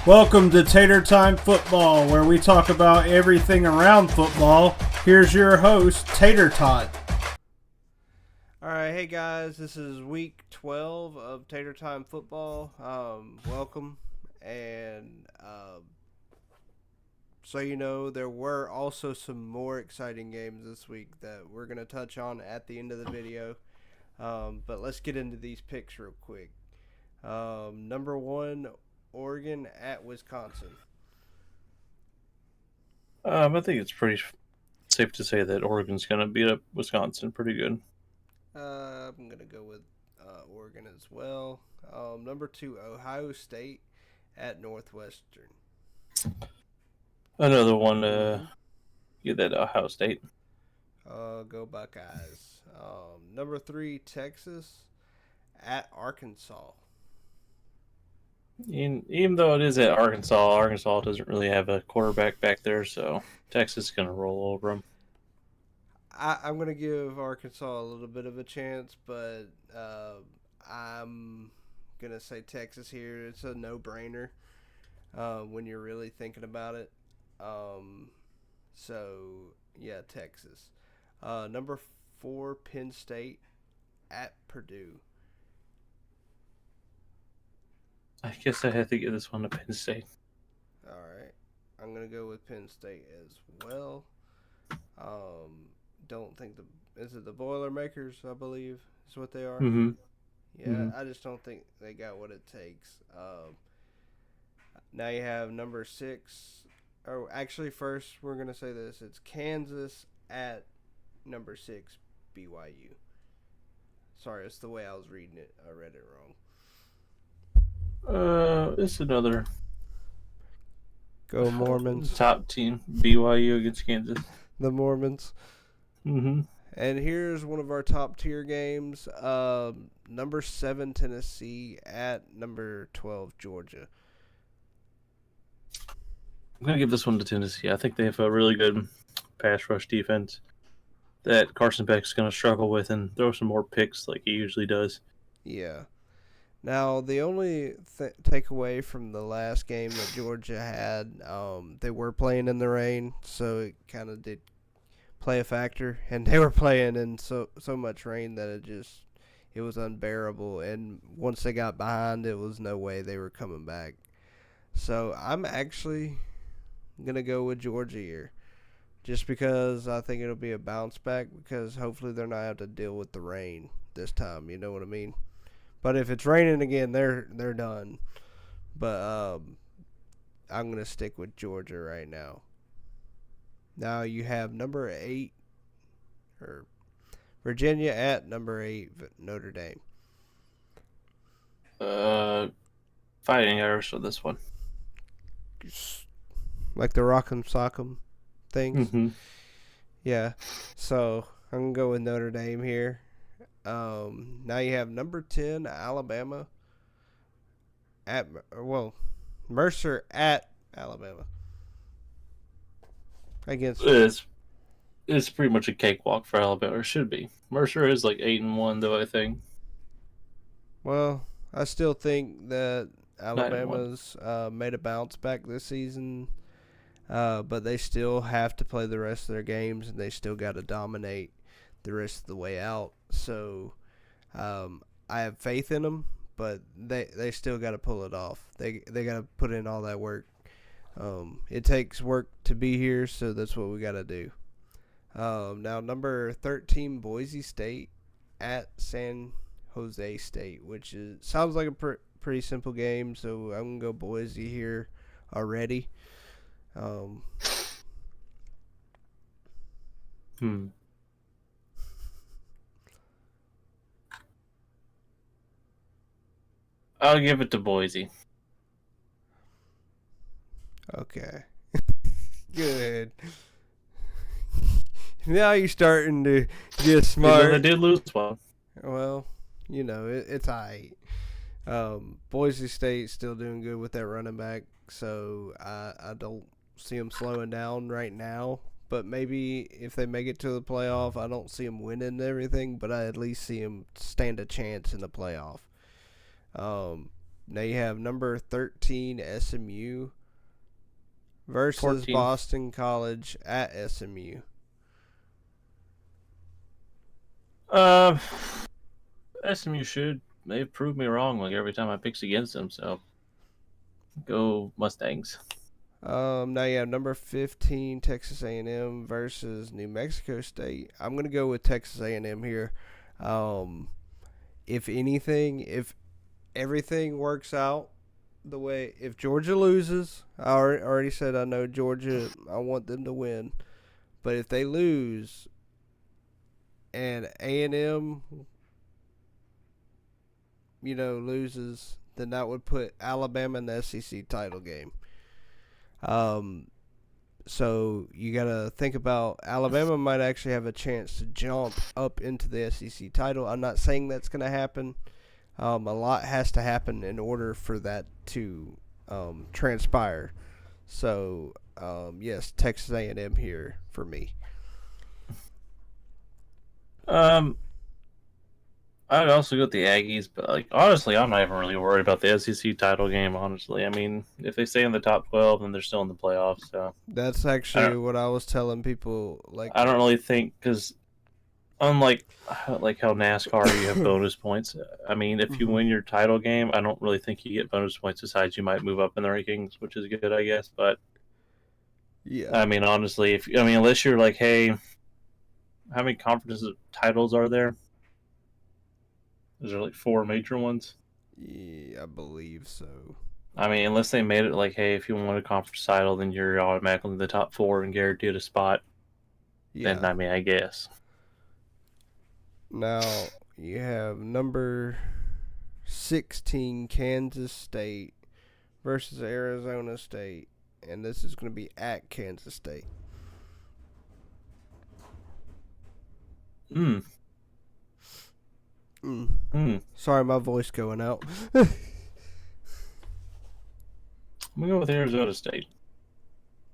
Welcome to Tater Time Football, where we talk about everything around football. Here's your host, Tater Tot. Alright, hey guys, this is week 12 of Tater Time Football. Welcome. And so you know, there were also some more exciting games this week that we're going to touch on at the end of the video. But let's get into these picks real quick. Number one, Oregon at Wisconsin. I think it's pretty safe to say that Oregon's going to beat up Wisconsin pretty good. I'm going to go with Oregon as well. Number two, Ohio State at Northwestern. Another one, get that Ohio State. Go Buckeyes. Number three, Texas at Arkansas. Even though it is at Arkansas doesn't really have a quarterback back there, so Texas is going to roll over them. I'm going to give Arkansas a little bit of a chance, but I'm going to say Texas here. It's a no-brainer when you're really thinking about it. So, yeah, Texas. Number four, Penn State at Purdue. I guess I have to give this one to Penn State. All right. I'm going to go with Penn State as well. Don't think is it the Boilermakers, I believe, is what they are? Mm-hmm. Yeah, mm-hmm. I just don't think they got what it takes. Now you have number six. Oh, actually, first we're going to say this. It's Kansas at number six, BYU. Sorry, it's the way I was reading it. I read it wrong. It's another Go Mormons. Top team, BYU against Kansas. The Mormons. Mm-hmm. And here's one of our top tier games. Number 7, Tennessee at number 12, Georgia. I'm going to give this one to Tennessee. I think they have a really good pass rush defense that Carson Beck's going to struggle with and throw some more picks like he usually does. Yeah. Now, the only takeaway from the last game that Georgia had, they were playing in the rain, so it kind of did play a factor. And they were playing in so much rain that it was unbearable. And once they got behind, it was no way they were coming back. So I'm actually going to go with Georgia here, just because I think it'll be a bounce back, because hopefully they're not have to deal with the rain this time. You know what I mean? But if it's raining again, they're done. But I'm going to stick with Georgia right now. Now you have number 8, or Virginia at number 8, Notre Dame. Fighting Irish for this one. Like the Rock'em Sock'em things? Mm-hmm. Yeah. So I'm going to go with Notre Dame here. Now you have number 10, Alabama Mercer at Alabama. Against it's pretty much a cakewalk for Alabama. It should be. Mercer is like 8-1 though, I think. Well, I still think that Alabama's made a bounce back this season, but they still have to play the rest of their games, and they still got to dominate the rest of the way out. So I have faith in them, but they still got to pull it off. They got to put in all that work. It takes work to be here, so that's what we got to do. Now number 13, Boise State at San Jose State, which sounds like a pretty simple game, so I'm gonna go Boise here already. I'll give it to Boise. Okay. Good. Now you're starting to get smart. They did lose one. Well, it's all right. Boise State's still doing good with that running back, so I don't see them slowing down right now. But maybe if they make it to the playoff, I don't see them winning everything, but I at least see them stand a chance in the playoff. Now you have number 13 SMU versus 14. Boston College at SMU. Uh, SMU should. They've proved me wrong like every time I picks against them. So go Mustangs. Now you have number 15 Texas A&M versus New Mexico State. I'm gonna go with Texas A&M here. If anything, if everything works out the way, if Georgia loses, I already said I know Georgia. I want them to win, but if they lose and A&M, loses, then that would put Alabama in the SEC title game. So you got to think about Alabama might actually have a chance to jump up into the SEC title. I'm not saying that's going to happen. A lot has to happen in order for that to transpire. So, yes, Texas A&M here for me. I'd also go with the Aggies, but honestly, I'm not even really worried about the SEC title game. Honestly, I mean, if they stay in the top 12, then they're still in the playoffs. So That's actually what I was telling people. I don't really think because unlike how NASCAR, you have bonus points. I mean, if you win your title game, I don't really think you get bonus points. Besides, you might move up in the rankings, which is good, I guess. But yeah, I mean, honestly, unless you're like, hey, how many conference titles are there? Is there 4 major ones? yeah, I believe so. I mean, unless they made it like, hey, if you won a conference title, then you're automatically in the top 4 and guaranteed a spot. Yeah. Then, I mean, I guess. Now you have number 16 Kansas State versus Arizona State, and this is going to be at Kansas State. Sorry, my voice going out. I'm going to go with Arizona State.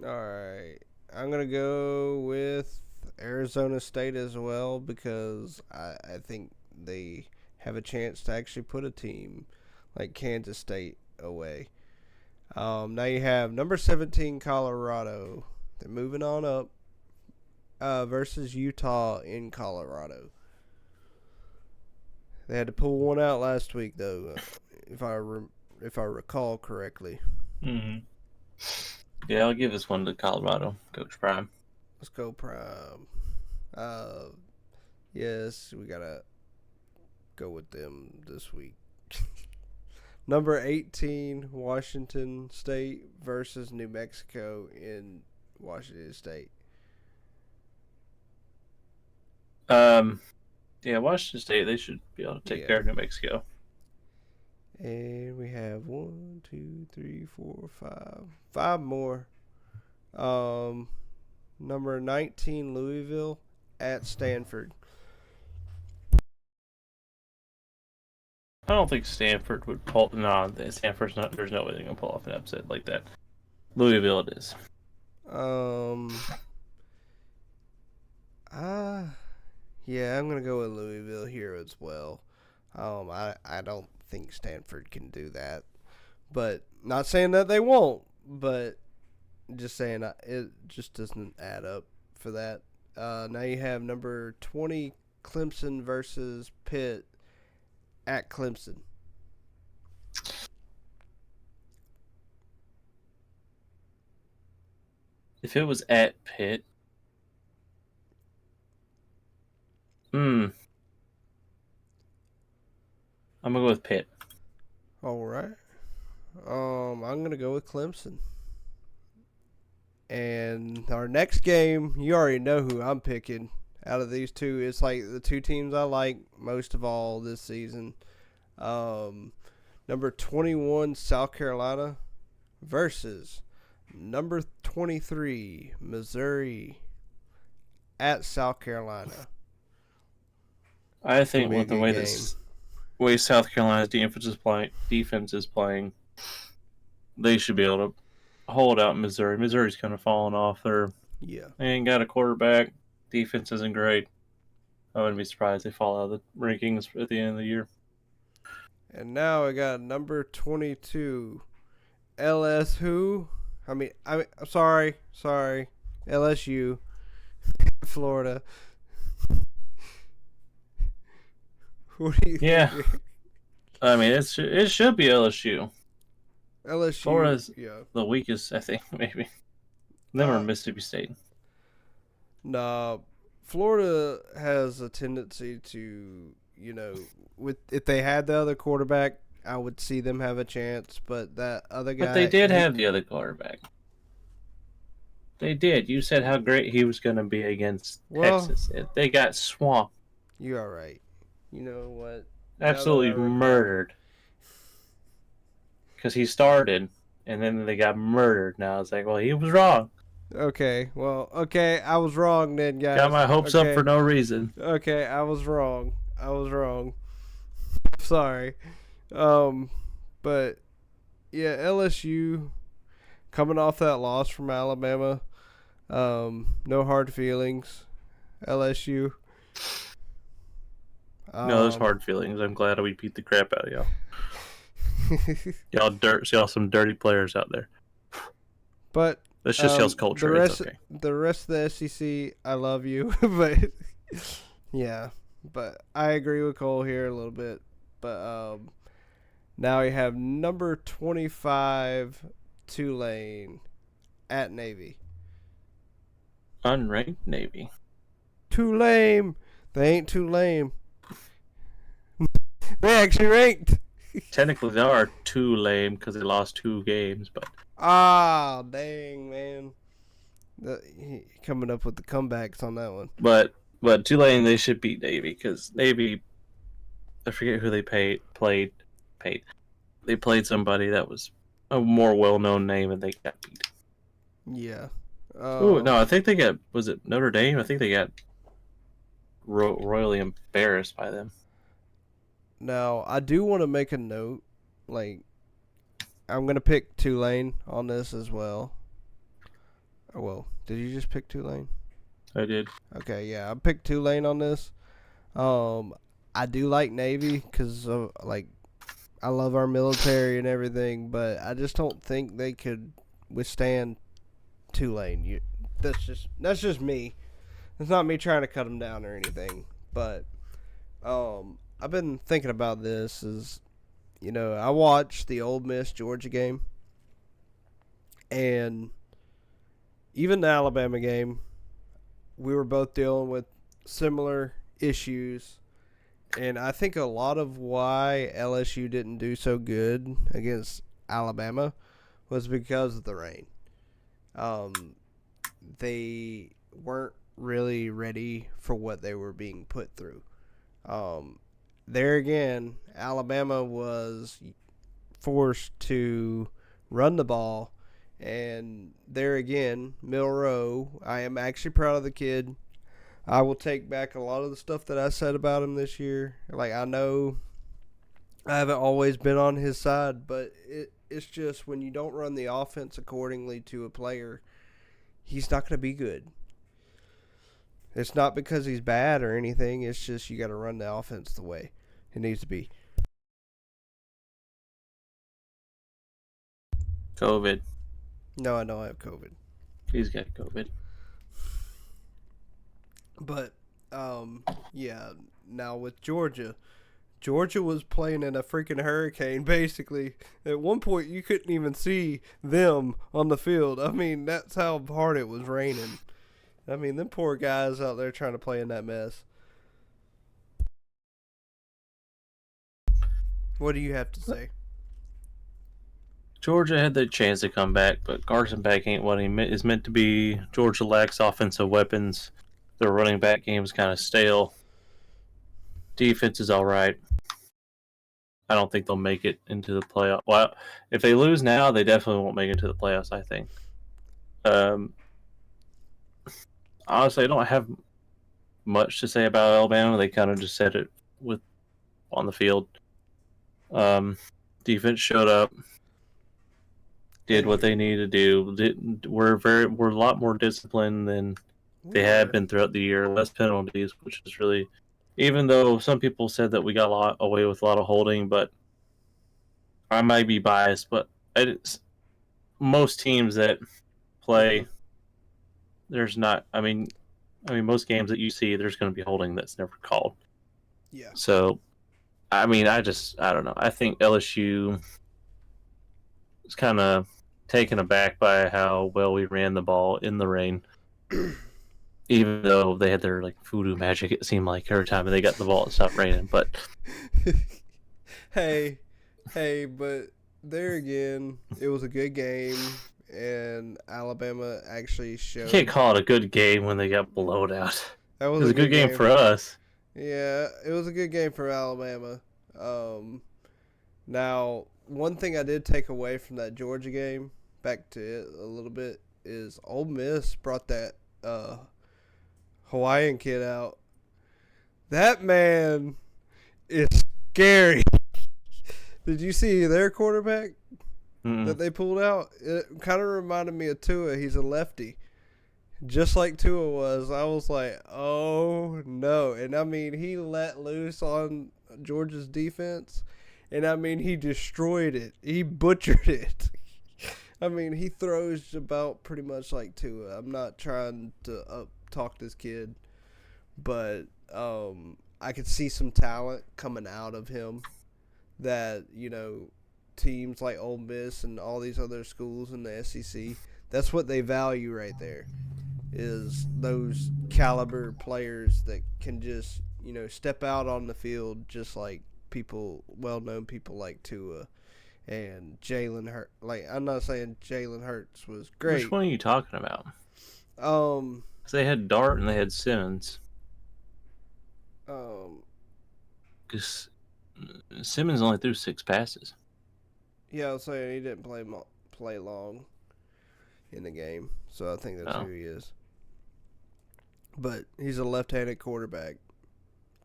Alright. I'm going to go with Arizona State as well because I think they have a chance to actually put a team like Kansas State away. Now you have number 17 Colorado. They're moving on up versus Utah in Colorado. They had to pull one out last week, though, if I recall correctly. Mm-hmm. Yeah, I'll give this one to Colorado, Coach Prime. Let's go, Prime. Yes, we gotta go with them this week. Number 18, Washington State versus New Mexico in Washington State. Yeah, Washington State, they should be able to take care of New Mexico. And we have 1, 2, 3, 4, 5 more. Number 19, Louisville at Stanford. I don't think Stanford would pull. No, Stanford's not. There's no way they're gonna pull off an upset like that. Louisville, it is. Yeah, I'm gonna go with Louisville here as well. I don't think Stanford can do that, but not saying that they won't, but just saying it just doesn't add up for that. Now you have number 20 Clemson versus Pitt at Clemson. If it was at Pitt, I'm gonna go with Pitt. All right. I'm gonna go with Clemson. And our next game, you already know who I'm picking out of these two. It's like the two teams I like most of all this season. Number 21, South Carolina versus number 23, Missouri at South Carolina. I think with the way South Carolina's defense is playing, they should be able to hold out Missouri. Missouri's kind of fallen off. They ain't got a quarterback. Defense isn't great. I wouldn't be surprised they fall out of the rankings at the end of the year. And now I got number 22, LS who? I'm sorry, LSU, Florida. What do you think? I mean, it should be LSU. LSU, Florida's yeah. the weakest, I think, maybe. Then we're Mississippi State. Nah, Florida has a tendency to, if they had the other quarterback, I would see them have a chance. But that other guy, But they did have the other quarterback. They did. You said how great he was going to be against Texas. They got swamped. You are right. You know what? Absolutely murdered. Because he started, and then they got murdered. Now it's like, well, he was wrong. Okay, I was wrong then, guys. Got my hopes up for no reason. Okay, I was wrong. Sorry. But yeah, LSU coming off that loss from Alabama. No hard feelings. LSU. No, there's hard feelings. I'm glad we beat the crap out of y'all. Y'all some dirty players out there. But that's just y'all's culture. The rest of the SEC, I love you, but yeah. But I agree with Cole here a little bit. But now we have number 25 Tulane at Navy. Unranked Navy. Too lame. They ain't too lame. They actually ranked. Technically, they are too lame because they lost 2 games, but dang, man. Coming up with the comebacks on that one. But Tulane, they should beat Navy because Navy, I forget who they played. They played somebody that was a more well-known name and they got beat. Yeah. Oh no, I think they got, was it Notre Dame? I think they got royally embarrassed by them. Now, I do want to make a note. Like, I'm going to pick Tulane on this as well. Oh, well, did you just pick Tulane? I did. Okay, yeah, I picked Tulane on this. I do like Navy because, I love our military and everything, but I just don't think they could withstand Tulane. That's just me. It's not me trying to cut them down or anything, but I've been thinking about this. I watched the Ole Miss Georgia game, and even the Alabama game. We were both dealing with similar issues, and I think a lot of why LSU didn't do so good against Alabama was because of the rain. They weren't really ready for what they were being put through. There again, Alabama was forced to run the ball, and there again, Milroe, I am actually proud of the kid. I will take back a lot of the stuff that I said about him this year. Like, I know I haven't always been on his side, but it's just when you don't run the offense accordingly to a player, he's not going to be good. It's not because he's bad or anything. It's just you got to run the offense the way it needs to be. COVID. No, I don't have COVID. He's got COVID. But, yeah, now with Georgia was playing in a freaking hurricane, basically. At one point, you couldn't even see them on the field. I mean, that's how hard it was raining. I mean, them poor guys out there trying to play in that mess. What do you have to say? Georgia had the chance to come back, but Carson Beck ain't what he is meant to be. Georgia lacks offensive weapons. Their running back game is kind of stale. Defense is all right. I don't think they'll make it into the playoff. Well, if they lose now, they definitely won't make it to the playoffs, I think. Honestly, I don't have much to say about Alabama. They kind of just said it on the field. Defense showed up, did what they needed to do. We're a lot more disciplined than they have been throughout the year. Less penalties, which is really, even though some people said that we got away with a lot of holding, but I might be biased, but most teams that play, there's not. I mean, most games that you see, there's going to be holding that's never called. Yeah. So, I mean, I don't know. I think LSU is kind of taken aback by how well we ran the ball in the rain. Even though they had their like voodoo magic, it seemed like every time they got the ball, it stopped raining. But hey, but there again, it was a good game, and Alabama actually showed. You can't call it a good game when they got blown out. That It was a good game for us. Yeah, it was a good game for Alabama. Now, one thing I did take away from that Georgia game, back to it a little bit, is Ole Miss brought that Hawaiian kid out. That man is scary. Did you see their quarterback that they pulled out? It kind of reminded me of Tua. He's a lefty. Just like Tua was. I was like, oh, no. And, I mean, he let loose on Georgia's defense. And, I mean, he destroyed it. He butchered it. I mean, he throws about pretty much like Tua. I'm not trying to talk this kid. But I could see some talent coming out of him that, you know, teams like Ole Miss and all these other schools in the SEC, that's what they value right there, is those caliber players that can just, you know, step out on the field just like people, well-known people like Tua and Jalen Hurts. Like, I'm not saying Jalen Hurts was great. Which one are you talking about? 'Cause they had Dart and they had Simmons. Because Simmons only threw 6 passes. Yeah, I was saying he didn't play long in the game, so I think that's who he is. But he's a left-handed quarterback,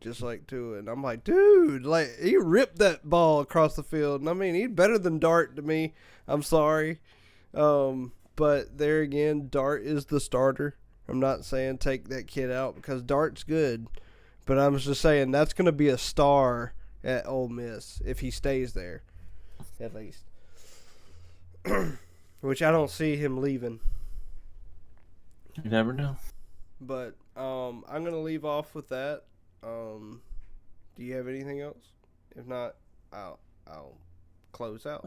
just like Tua. And I'm like, dude, like, he ripped that ball across the field. And I mean, he's better than Dart to me. I'm sorry. But there again, Dart is the starter. I'm not saying take that kid out because Dart's good. But I'm just saying that's going to be a star at Ole Miss if he stays there, at least. Which I don't see him leaving. You never know. But I'm going to leave off with that. Do you have anything else? If not, I'll close out.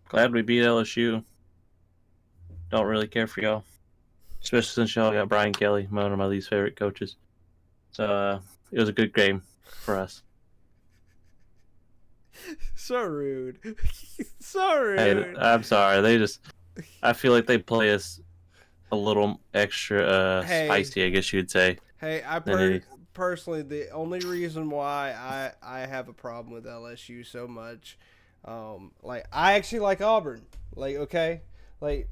Glad we beat LSU. Don't really care for y'all. Especially since y'all got Brian Kelly, one of my least favorite coaches. So it was a good game for us. So rude. So rude. Hey, I'm sorry. I feel like they play us a little extra spicy, I guess you'd say. Hey, personally, the only reason why I have a problem with LSU so much, like, I actually like Auburn. Like, okay? Like,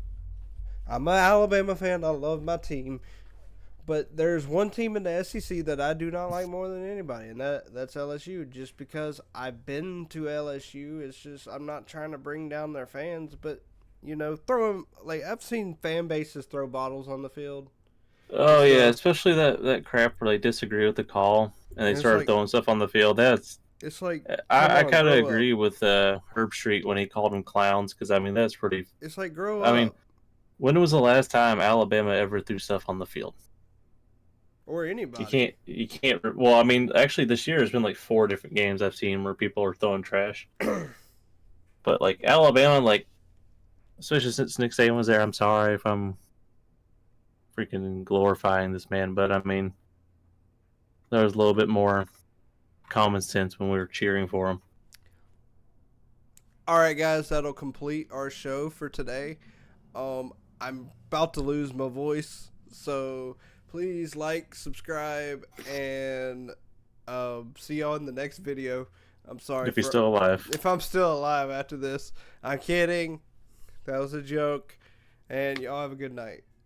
I'm an Alabama fan. I love my team. But there's one team in the SEC that I do not like more than anybody, and that's LSU. Just because I've been to LSU, it's just I'm not trying to bring down their fans, but, you know, throw them. Like, I've seen fan bases throw bottles on the field. Oh yeah, especially that crap where they disagree with the call and they started throwing stuff on the field. It's like I kind of agree with Herb Street when he called them clowns, because I mean that's pretty. It's like grow up. I mean, when was the last time Alabama ever threw stuff on the field? Or anybody. You can't. Well, I mean, actually, this year has been like 4 different games I've seen where people are throwing trash. But like Alabama, like, especially since Nick Saban was there, I'm sorry if I'm freaking glorifying this man, but I mean, there was a little bit more common sense when we were cheering for him. All right, guys, that'll complete our show for today. I'm about to lose my voice, so please like, subscribe, and see y'all in the next video. I'm sorry if you're still alive. If I'm still alive after this. I'm kidding. That was a joke. And y'all have a good night.